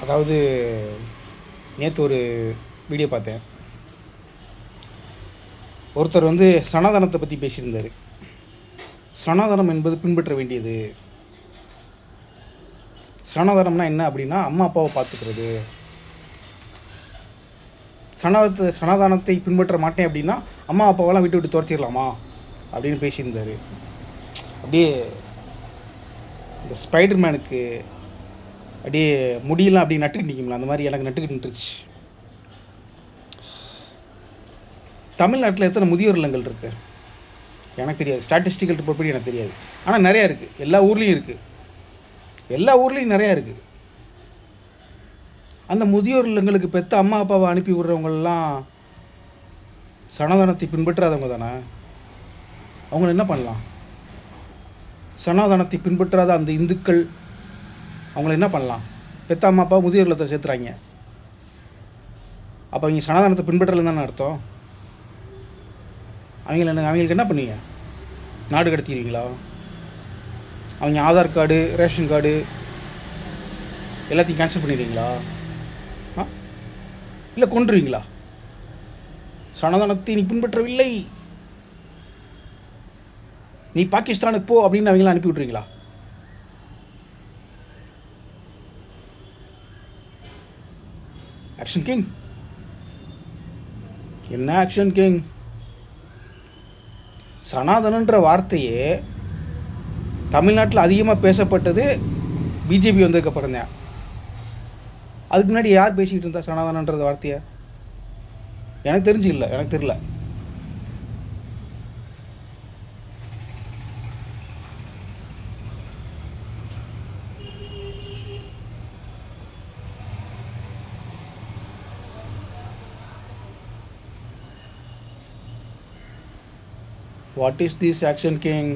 அதாவது நேற்று ஒரு வீடியோ பார்த்தேன். ஒருத்தர் சனாதனத்தை பற்றி பேசியிருந்தார். சனாதனம் என்பது பின்பற்ற வேண்டியது. சனாதனம்னா என்ன அப்படின்னா, அம்மா அப்பாவை பார்த்துக்கிறது. சனாதனத்தை பின்பற்ற மாட்டேன் அப்படின்னா அம்மா அப்பாவெல்லாம் விட்டு விட்டு துரத்திடலாமா அப்படின்னு பேசியிருந்தார். அப்படியே இந்த ஸ்பைடர்மேனுக்கு அப்படியே முடியெல்லாம் அப்படியே நட்டுக்கிட்டு நிற்கும்ல, அந்த மாதிரி எனக்கு நட்டுக்கிட்டு நின்றுச்சு. தமிழ்நாட்டில் எத்தனை முதியோர் இல்லங்கள் இருக்குது எனக்கு தெரியாது. ஸ்டாட்டிஸ்டிக்கல் ரிப்போர்ட் படி எனக்கு தெரியாது. ஆனால் நிறையா இருக்குது. எல்லா ஊர்லேயும் இருக்குது. எல்லா ஊர்லேயும் நிறையா இருக்குது. அந்த முதியோர் இல்லங்களுக்கு பெற்ற அம்மா அப்பாவை அனுப்பி விடுறவங்களெலாம் சனாதனத்தை பின்பற்றாதவங்க தானே. அவங்கள என்ன பண்ணலாம்? சனாதனத்தை பின்பற்றாத அந்த இந்துக்கள் அவங்கள என்ன பண்ணலாம்? பெற்ற அம்மா அப்பா முதியோர் இல்லத்தை சேர்த்துறாங்க. அப்போ அவங்க சனாதனத்தை பின்பற்றலன்னு தானே அர்த்தம். அவங்களுக்கு என்ன பண்ணுவீங்க? நாடு கடத்திடுவீங்களா? அவங்க ஆதார் கார்டு, ரேஷன் கார்டு எல்லாத்தையும் கேன்சல் பண்ணிடுவீங்களா? இல்லை கொன்றுவீங்களா? சனாதனத்தை நீ பின்பற்றவில்லை, நீ பாகிஸ்தானுக்கு போ அப்படின்னு அவங்களாம் அனுப்பி விட்ருவீங்களா? ஆக்ஷன் கிங் என்ன ஆக்ஷன் கிங்? சனாதனன்ற வார்த்தையே தமிழ்நாட்டில் அதிகமாக பேசப்பட்டது பிஜேபி வந்ததுக்கப்புறம் தான். அதுக்கு முன்னாடி யார் பேசிக்கிட்டு இருந்தா சனாதனன்றது வார்த்தையை? எனக்கு தெரிஞ்சு இல்லை, எனக்கு தெரியல. What is this action king?